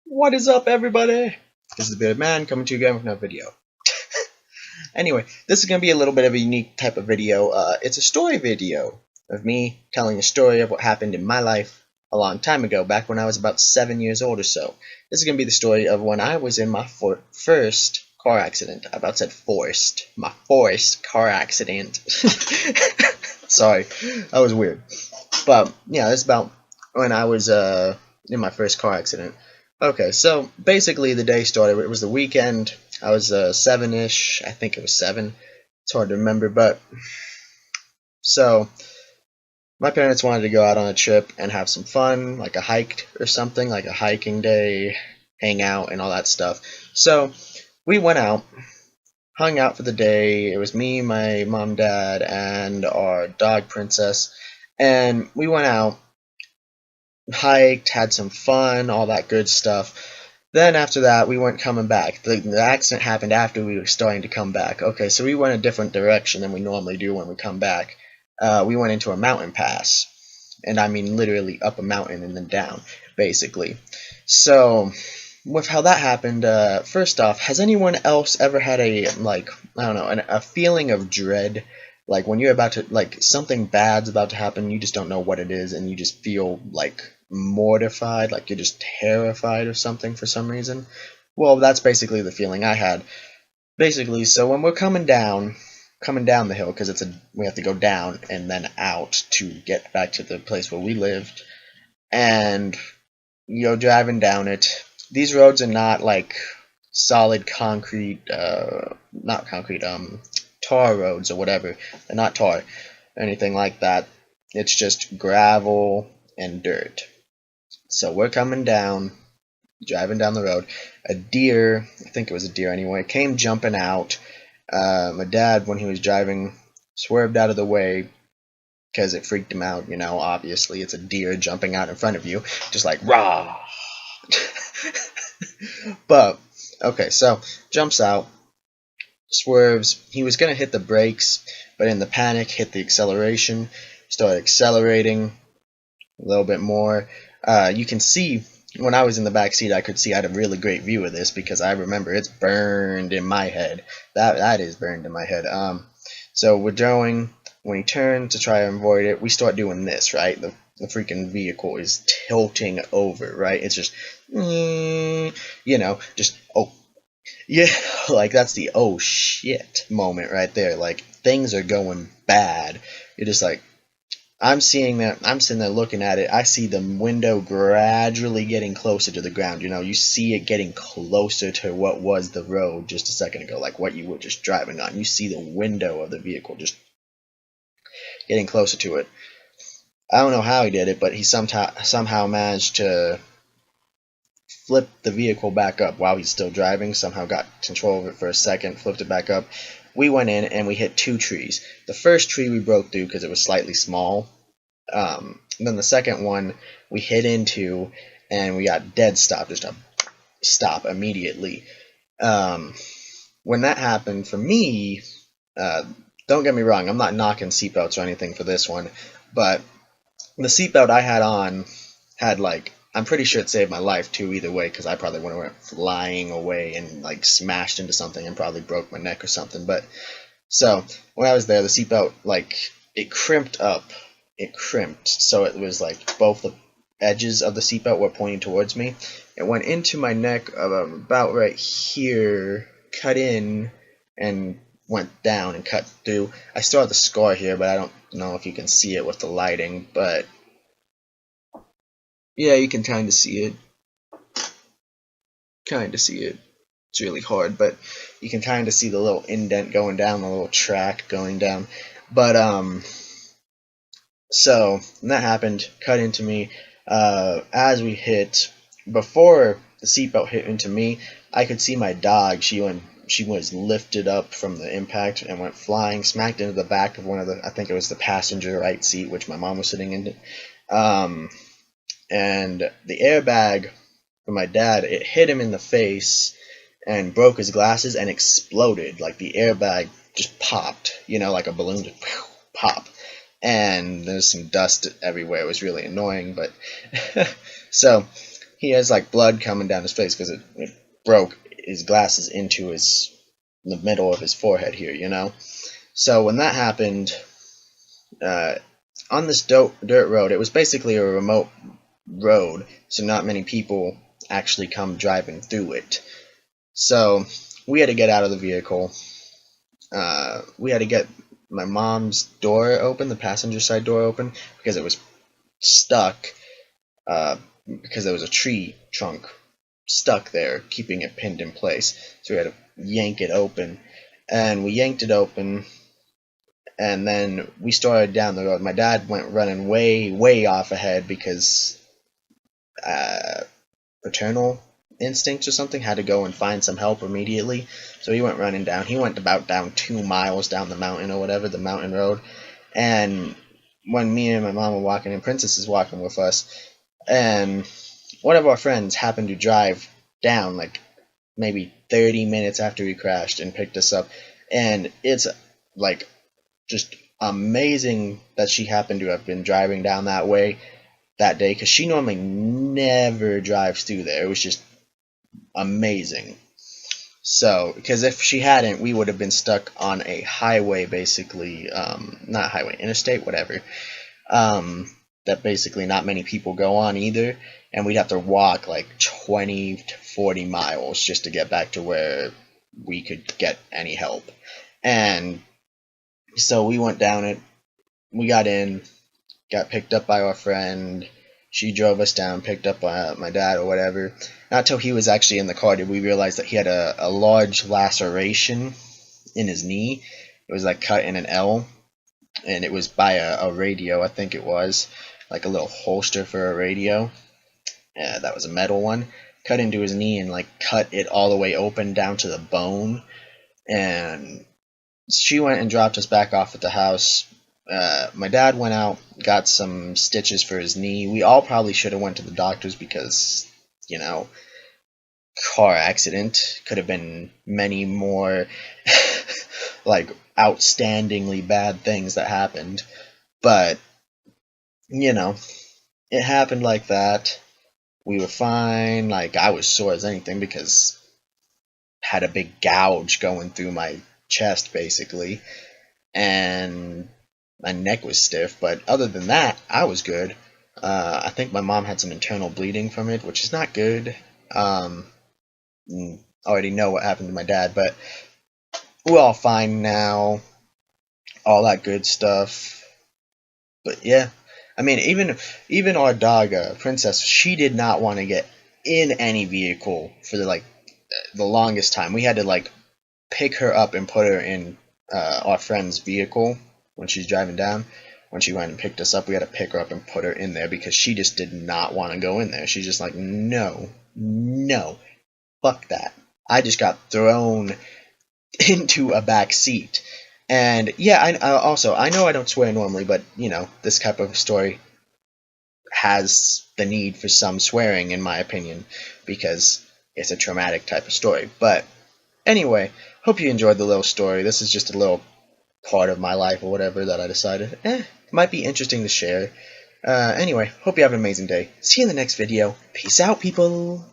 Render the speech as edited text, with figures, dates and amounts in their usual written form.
What is up, everybody? This is the Bearded Man coming to you again with another video. Anyway, this is going to be a little bit of a unique type of video. It's a story video of me telling a story of what happened in my life a long time ago, back when I was about 7 years old or so. This is going to be the story of when I was in my first car accident. I about said forced. My forced car accident. Sorry, that was weird. But, yeah, it's about when I was in my first car accident. Okay, so basically the day started. It was the weekend. I was 7-ish. I think it was 7. It's hard to remember, but so my parents wanted to go out on a trip and have some fun, like a hike or something, like a hiking day, hang out and all that stuff. So we went out, hung out for the day. It was me, my mom, dad, and our dog Princess, and we went out, hiked, had some fun, all that good stuff. Then after that, we weren't coming back. The accident happened after we were starting to come back. Okay, so we went a different direction than we normally do when we come back. We went into a mountain pass, and I mean literally up a mountain and then down, basically. So with how that happened, first off, has anyone else ever had a, like, I don't know, a feeling of dread? Like when you're about to, like, something bad's about to happen, you just don't know what it is, and you just feel like mortified, like you're just terrified of something for some reason. Well, that's basically the feeling I had. Basically, so when we're coming down the hill, because we have to go down and then out to get back to the place where we lived, and you're driving down it. These roads are not like solid concrete, not concrete, tar roads or whatever. They're not tar, anything like that. It's just gravel and dirt. So we're coming down, driving down the road. A deer, I think it was a deer anyway, came jumping out. My dad, when he was driving, swerved out of the way because it freaked him out. You know, obviously it's a deer jumping out in front of you, just like rah. But okay, so jumps out, swerves. He was gonna hit the brakes, but in the panic, hit the acceleration. Started accelerating a little bit more. You can see when I was in the back seat, I could see I had a really great view of this because I remember it's burned in my head. That is burned in my head. So we're going. When he turned to try and avoid it, we start doing this, right? The freaking vehicle is tilting over, right? It's just, just, oh, yeah, like that's the oh shit moment right there. Like things are going bad. You're just like, I'm seeing that. I'm sitting there looking at it. I see the window gradually getting closer to the ground. You know, you see it getting closer to what was the road just a second ago, like what you were just driving on. You see the window of the vehicle just getting closer to it. I don't know how he did it, but he somehow managed to flip the vehicle back up while he's still driving. Somehow got control of it for a second, flipped it back up. We went in and we hit 2 trees. The first tree we broke through because it was slightly small. Then the second one we hit into and we got dead stop, just a stop immediately. When that happened for me, don't get me wrong, I'm not knocking seatbelts or anything for this one, but the seatbelt I had on had, like, I'm pretty sure it saved my life too either way, because I probably would have went flying away and like smashed into something and probably broke my neck or something. But so when I was there, the seatbelt, like, it crimped up. It crimped, so it was like both the edges of the seatbelt were pointing towards me. It went into my neck about right here, cut in, and went down and cut through. I still have the scar here, but I don't know if you can see it with the lighting, but yeah, you can kind of see it. Kind of see it. It's really hard, but you can kind of see the little indent going down, the little track going down. But so when that happened, cut into me. As we hit, before the seatbelt hit into me, I could see my dog. She was lifted up from the impact and went flying, smacked into the back of one of the, I think it was the passenger right seat, which my mom was sitting in. And the airbag for my dad, it hit him in the face and broke his glasses and exploded. Like the airbag just popped, like a balloon just pop. And there's some dust everywhere. It was really annoying, but so he has like blood coming down his face because it broke his glasses into the middle of his forehead here, you know. So when that happened, on this dirt road, it was basically a remote road, so not many people actually come driving through it. So we had to get out of the vehicle. We had to get my mom's door open, the passenger side door open, because it was stuck, because there was a tree trunk stuck there, keeping it pinned in place. So we had to yank it open, and we yanked it open, and then we started down the road. My dad went running way off ahead because paternal instincts or something, had to go and find some help immediately. So he went running down. He went about down 2 miles down the mountain or whatever, the mountain road. And when me and my mom were walking, and Princess is walking with us, and one of our friends happened to drive down like maybe 30 minutes after we crashed and picked us up. And it's like just amazing that she happened to have been driving down that way that day, because she normally never drives through there. It was just amazing. So, because if she hadn't, we would have been stuck on a highway, basically, not highway, interstate, whatever, that basically not many people go on either, and we'd have to walk like 20 to 40 miles just to get back to where we could get any help. And so we went down it, we got in, got picked up by our friend. She drove us down, picked up my dad or whatever. Not till he was actually in the car did we realize that he had a large laceration in his knee. It was like cut in an L, and it was by a radio, I think it was, like a little holster for a radio. Yeah, that was a metal one. Cut into his knee and like cut it all the way open down to the bone. And she went and dropped us back off at the house. My dad went out, got some stitches for his knee. We all probably should have went to the doctors because, you know, car accident. Could have been many more like outstandingly bad things that happened. But, you know, it happened like that. We were fine. Like, I was sore as anything because I had a big gouge going through my chest, basically. And my neck was stiff, but other than that, I was good. I think my mom had some internal bleeding from it, which is not good. Already know what happened to my dad, but we're all fine now. All that good stuff. But yeah, I mean, even our dog, Princess, she did not want to get in any vehicle for the longest time. We had to like pick her up and put her in our friend's vehicle when she's driving down. When she went and picked us up, we had to pick her up and put her in there because she just did not want to go in there. She's just like, no, fuck that. I just got thrown into a back seat. And yeah, I know I don't swear normally, but you know, this type of story has the need for some swearing, in my opinion, because it's a traumatic type of story. But anyway, hope you enjoyed the little story. This is just a little part of my life or whatever that I decided might be interesting to share. Anyway, hope you have an amazing day. See you in the next video. Peace out, people.